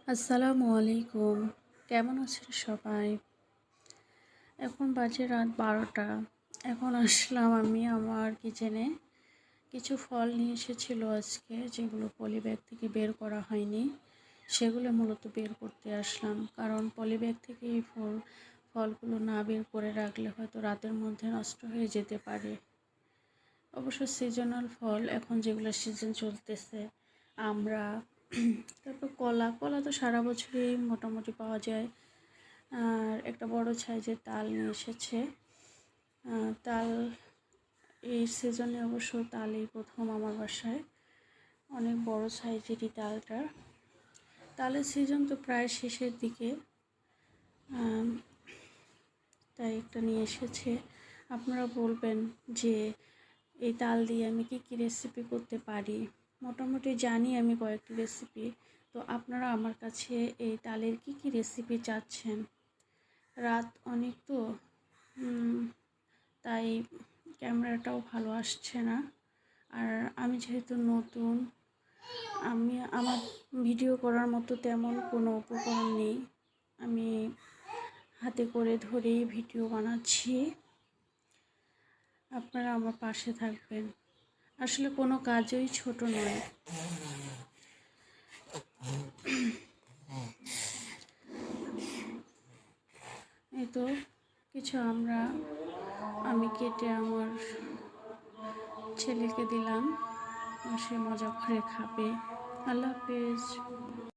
আসসালামু আলাইকুম। কেমন আছেন সবাই? এখন বাজে রাত 12টা। এখন আসলাম আমি আমার কিচেনে। কিছু ফল নিয়ে এসেছিল আজকে, যেগুলো পলিব্যাগ থেকে বের করা হয়নি। সেগুলো মূলত বের করতে আসলাম, কারণ পলিব্যাগ থেকে এই ফলগুলো না বের করে রাখলে হয়তো রাতের মধ্যে নষ্ট হয়ে যেতে পারে। অবশ্য সিজনাল ফল এখন যেগুলো সিজন চলতেছে, আমরা তারপর কলা তো সারা বছরই মোটামুটি পাওয়া যায়। আর একটা বড় সাইজের তাল নিয়ে এসেছে। তাল এই সিজনে অবশ্য তালই প্রথম আমার বাসায়, অনেক বড় সাইজেরই তালটা। তালের সিজন তো প্রায় শেষের দিকে, তাই একটা নিয়ে এসেছে। আপনারা বলবেন যে এই তাল দিয়ে আমি কী রেসিপি করতে পারি। মোটামুটি জানি আমি কয়েকটি রেসিপি, তো আপনারা আমার কাছে এই তালের কী রেসিপি চাচ্ছেন। রাত অনেক তো, তাই ক্যামেরাটাও ভালো আসছে না। আর আমি যেহেতু নতুন, আমার ভিডিও করার মতো তেমন কোনো উপকরণ নেই। আমি হাতে করে ধরেই ভিডিও বানাচ্ছি। আপনারা আমার পাশে থাকবেন। আসলে কোনো কাজই ছোট নয়। এই তো কিছু আমি কেটে আমার ছেলেকে দিলাম, সে মজা করে খাবে। আল্লাহ হাফেজ।